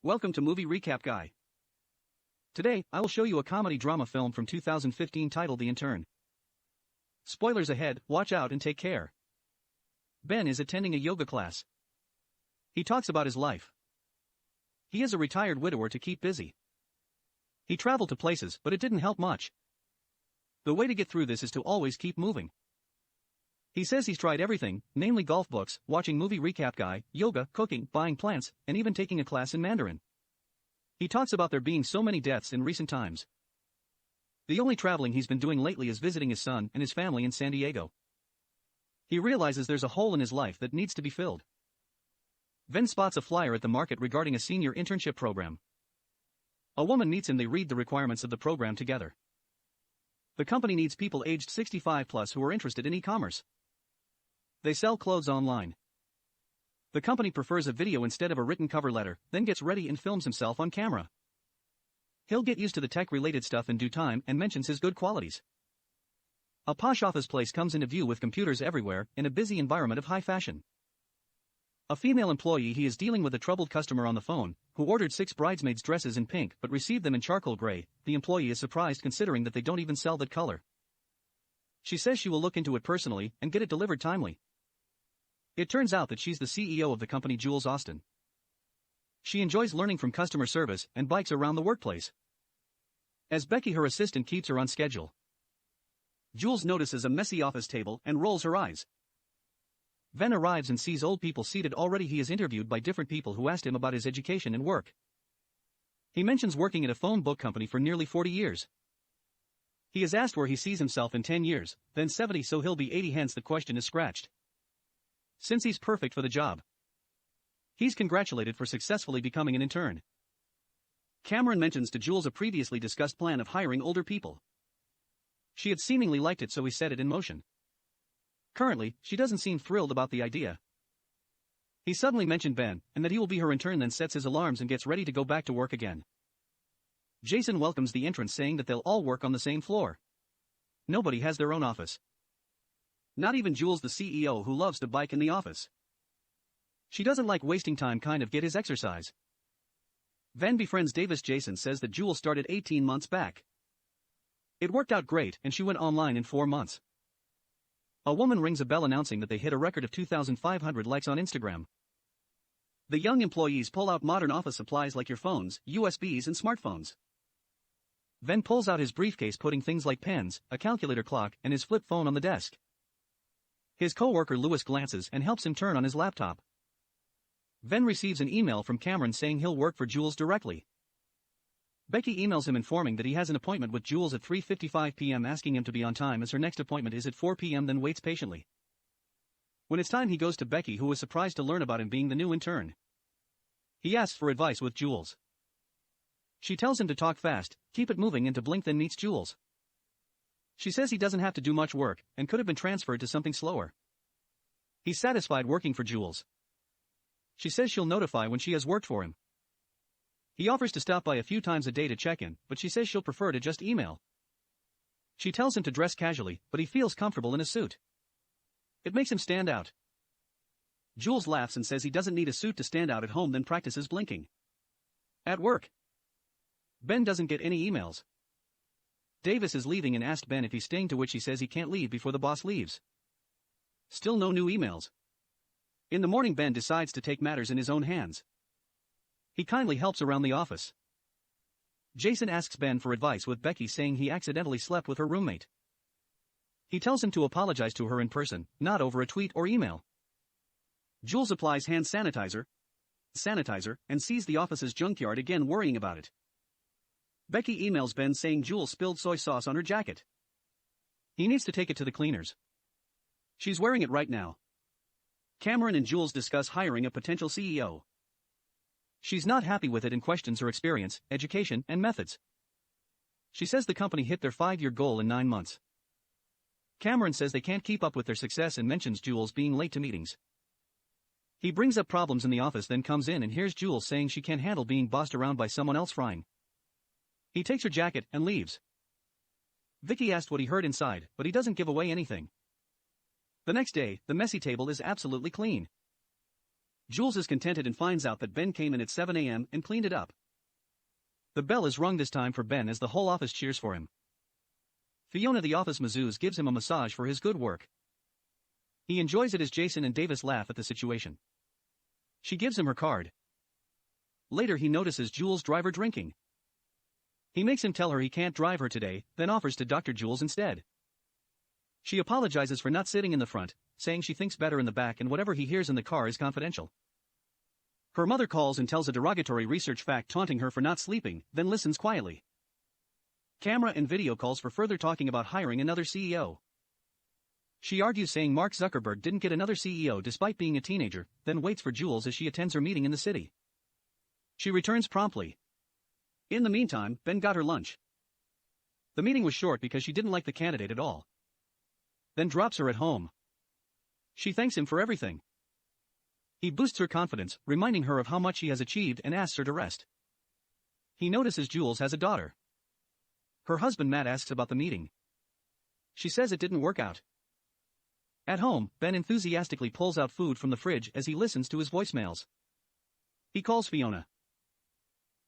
Welcome to Movie Recap Guy. Today, I will show you a comedy drama film from 2015 titled The Intern. Spoilers ahead, watch out and take care. Ben is attending a yoga class. He talks about his life. He is a retired widower to keep busy. He traveled to places, but it didn't help much. The way to get through this is to always keep moving. He says he's tried everything, namely golf books, watching Movie Recap Guy, yoga, cooking, buying plants, and even taking a class in Mandarin. He talks about there being so many deaths in recent times. The only traveling he's been doing lately is visiting his son and his family in San Diego. He realizes there's a hole in his life that needs to be filled. Ben spots a flyer at the market regarding a senior internship program. A woman meets him. They read the requirements of the program together. The company needs people aged 65 plus who are interested in e-commerce. They sell clothes online. The company prefers a video instead of a written cover letter, then gets ready and films himself on camera. He'll get used to the tech-related stuff in due time and mentions his good qualities. A posh office place comes into view with computers everywhere, in a busy environment of high fashion. A female employee. He is dealing with a troubled customer on the phone, who ordered 6 bridesmaids' dresses in pink but received them in charcoal gray. The employee is surprised considering that they don't even sell that color. She says she will look into it personally and get it delivered timely. It turns out that she's the CEO of the company, Jules Austin. She enjoys learning from customer service and bikes around the workplace. As Becky, her assistant, keeps her on schedule, Jules notices a messy office table and rolls her eyes. Ben arrives and sees old people seated already. He is interviewed by different people who asked him about his education and work. He mentions working at a phone book company for nearly 40 years. He is asked where he sees himself in 10 years, then 70, so he'll be 80, hence the question is scratched. Since he's perfect for the job, he's congratulated for successfully becoming an intern. Cameron mentions to Jules a previously discussed plan of hiring older people. She had seemingly liked it, so he set it in motion. Currently, she doesn't seem thrilled about the idea. He suddenly mentioned Ben, and that he will be her intern, then sets his alarms and gets ready to go back to work again. Jason welcomes the entrance, saying that they'll all work on the same floor. Nobody has their own office. Not even Jules, the CEO, who loves to bike in the office. She doesn't like wasting time, kind of get his exercise. Van befriends Davis. Jason says that Jules started 18 months back. It worked out great and she went online in 4 months. A woman rings a bell announcing that they hit a record of 2,500 likes on Instagram. The young employees pull out modern office supplies like your phones, USBs and smartphones. Van pulls out his briefcase, putting things like pens, a calculator, clock, and his flip phone on the desk. His co-worker Louis glances and helps him turn on his laptop. Van receives an email from Cameron saying he'll work for Jules directly. Becky emails him informing that he has an appointment with Jules at 3:55 p.m. asking him to be on time as her next appointment is at 4 p.m. then waits patiently. When it's time, he goes to Becky, who was surprised to learn about him being the new intern. He asks for advice with Jules. She tells him to talk fast, keep it moving, and to blink, then meets Jules. She says he doesn't have to do much work and could have been transferred to something slower. He's satisfied working for Jules. She says she'll notify when she has worked for him. He offers to stop by a few times a day to check in, but she says she'll prefer to just email. She tells him to dress casually, but he feels comfortable in a suit. It makes him stand out. Jules laughs and says he doesn't need a suit to stand out at home, then practices blinking. At work, Ben doesn't get any emails. Davis is leaving and asked Ben if he's staying, to which he says he can't leave before the boss leaves. Still no new emails. In the morning, Ben decides to take matters in his own hands. He kindly helps around the office. Jason asks Ben for advice with Becky, saying he accidentally slept with her roommate. He tells him to apologize to her in person, not over a tweet or email. Jules applies hand sanitizer, and sees the office's junkyard again, worrying about it. Becky emails Ben saying Jules spilled soy sauce on her jacket. He needs to take it to the cleaners. She's wearing it right now. Cameron and Jules discuss hiring a potential CEO. She's not happy with it and questions her experience, education, and methods. She says the company hit their 5-year goal in 9 months. Cameron says they can't keep up with their success and mentions Jules being late to meetings. He brings up problems in the office, then comes in and hears Jules saying she can't handle being bossed around by someone else frying. He takes her jacket and leaves. Vicky asked what he heard inside, but he doesn't give away anything. The next day, the messy table is absolutely clean. Jules is contented and finds out that Ben came in at 7 a.m. and cleaned it up. The bell is rung this time for Ben as the whole office cheers for him. Fiona the office masseuse gives him a massage for his good work. He enjoys it as Jason and Davis laugh at the situation. She gives him her card. Later he notices Jules' driver drinking. He makes him tell her he can't drive her today, then offers to Dr. Jules instead. She apologizes for not sitting in the front, saying she thinks better in the back and whatever he hears in the car is confidential. Her mother calls and tells a derogatory research fact taunting her for not sleeping, then listens quietly. Camera and video calls for further talking about hiring another CEO. She argues saying Mark Zuckerberg didn't get another CEO despite being a teenager, then waits for Jules as she attends her meeting in the city. She returns promptly. In the meantime, Ben got her lunch. The meeting was short because she didn't like the candidate at all. Then drops her at home. She thanks him for everything. He boosts her confidence, reminding her of how much he has achieved and asks her to rest. He notices Jules has a daughter. Her husband Matt asks about the meeting. She says it didn't work out. At home, Ben enthusiastically pulls out food from the fridge as he listens to his voicemails. He calls Fiona.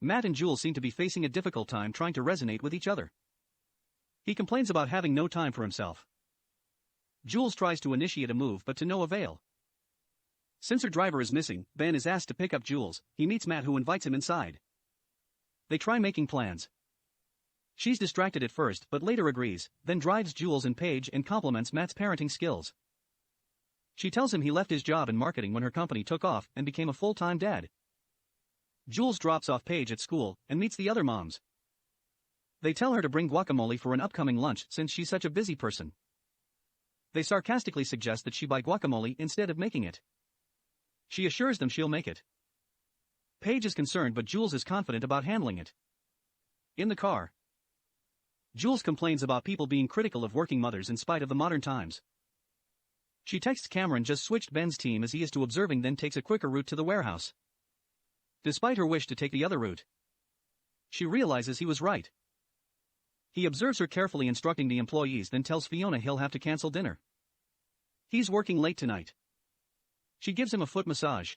Matt and Jules seem to be facing a difficult time trying to resonate with each other. He complains about having no time for himself. Jules tries to initiate a move but to no avail. Since her driver is missing, Ben is asked to pick up Jules. He meets Matt who invites him inside. They try making plans. She's distracted at first but later agrees, then drives Jules and Paige and compliments Matt's parenting skills. She tells him he left his job in marketing when her company took off and became a full-time dad. Jules drops off Paige at school and meets the other moms. They tell her to bring guacamole for an upcoming lunch since she's such a busy person. They sarcastically suggest that she buy guacamole instead of making it. She assures them she'll make it. Paige is concerned but Jules is confident about handling it. In the car, Jules complains about people being critical of working mothers in spite of the modern times. She texts Cameron just switched Ben's team as he is to observing then takes a quicker route to the warehouse. Despite her wish to take the other route, she realizes he was right. He observes her carefully instructing the employees then tells Fiona he'll have to cancel dinner. He's working late tonight. She gives him a foot massage.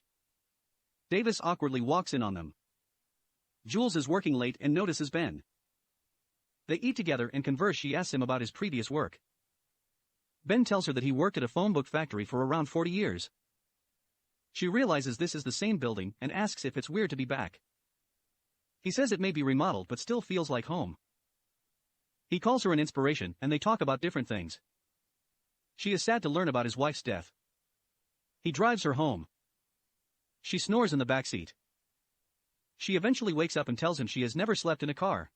Davis awkwardly walks in on them. Jules is working late and notices Ben. They eat together and converse. She asks him about his previous work. Ben tells her that he worked at a phone book factory for around 40 years. She realizes this is the same building and asks if it's weird to be back. He says it may be remodeled but still feels like home. He calls her an inspiration and they talk about different things. She is sad to learn about his wife's death. He drives her home. She snores in the back seat. She eventually wakes up and tells him she has never slept in a car.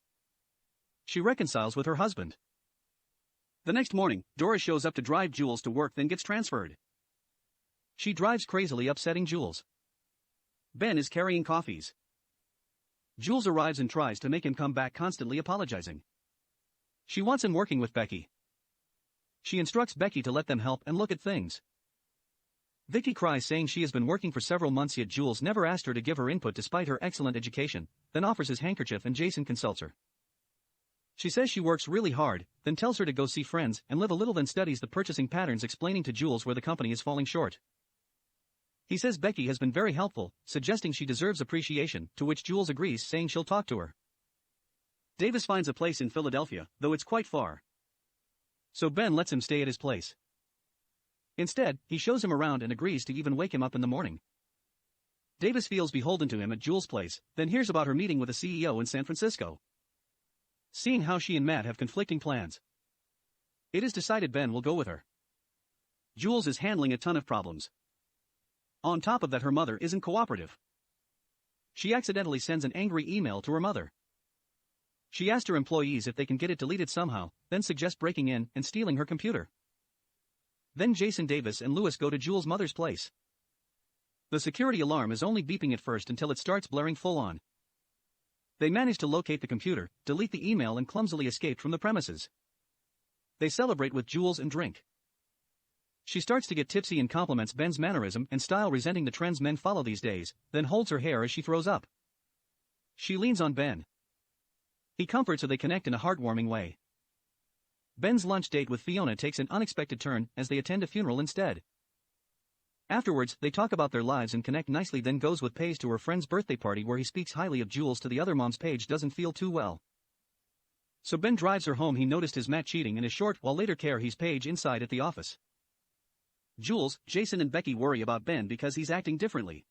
She reconciles with her husband. The next morning, Dora shows up to drive Jules to work then gets transferred. She drives crazily upsetting Jules. Ben is carrying coffees. Jules arrives and tries to make him come back constantly apologizing. She wants him working with Becky. She instructs Becky to let them help and look at things. Vicky cries saying she has been working for several months yet Jules never asked her to give her input despite her excellent education, then offers his handkerchief and Jason consults her. She says she works really hard, then tells her to go see friends and live a little then studies the purchasing patterns explaining to Jules where the company is falling short. He says Becky has been very helpful, suggesting she deserves appreciation, to which Jules agrees saying she'll talk to her. Davis finds a place in Philadelphia, though it's quite far. So Ben lets him stay at his place. Instead, he shows him around and agrees to even wake him up in the morning. Davis feels beholden to him at Jules' place, then hears about her meeting with a CEO in San Francisco. Seeing how she and Matt have conflicting plans, it is decided Ben will go with her. Jules is handling a ton of problems. On top of that, her mother isn't cooperative. She accidentally sends an angry email to her mother. She asked her employees if they can get it deleted somehow, then suggests breaking in and stealing her computer. Then Jason Davis and Lewis go to Jules' mother's place. The security alarm is only beeping at first until it starts blaring full on. They manage to locate the computer, delete the email and clumsily escape from the premises. They celebrate with Jules and drink. She starts to get tipsy and compliments Ben's mannerism and style, resenting the trends men follow these days, then holds her hair as she throws up. She leans on Ben. He comforts her. They connect in a heartwarming way. Ben's lunch date with Fiona takes an unexpected turn as they attend a funeral instead. Afterwards, they talk about their lives and connect nicely, then goes with Paige to her friend's birthday party where he speaks highly of Jules to the other moms. Paige doesn't feel too well. So Ben drives her home. He noticed his Matt cheating and is short while later he's Paige inside at the office. Jules, Jason and Becky worry about Ben because he's acting differently.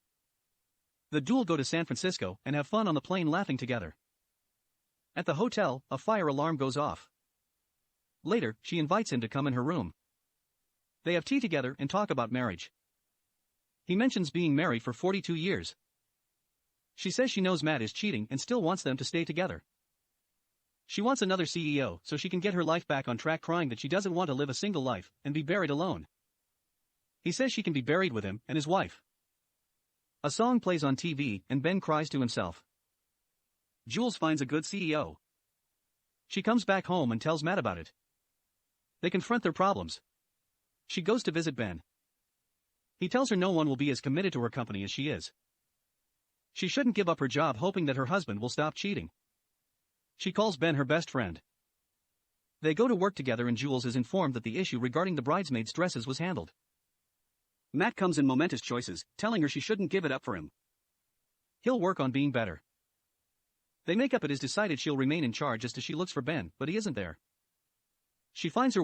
The duo go to San Francisco and have fun on the plane laughing together. At the hotel, a fire alarm goes off. Later, she invites him to come in her room. They have tea together and talk about marriage. He mentions being married for 42 years. She says she knows Matt is cheating and still wants them to stay together. She wants another CEO so she can get her life back on track, crying that she doesn't want to live a single life and be buried alone. He says she can be buried with him and his wife. A song plays on TV and Ben cries to himself. Jules finds a good CEO. She comes back home and tells Matt about it. They confront their problems. She goes to visit Ben. He tells her no one will be as committed to her company as she is. She shouldn't give up her job, hoping that her husband will stop cheating. She calls Ben her best friend. They go to work together and Jules is informed that the issue regarding the bridesmaids' dresses was handled. Matt comes in momentous choices, telling her she shouldn't give it up for him. He'll work on being better. They make up. It is decided she'll remain in charge as she looks for Ben, but he isn't there. She finds her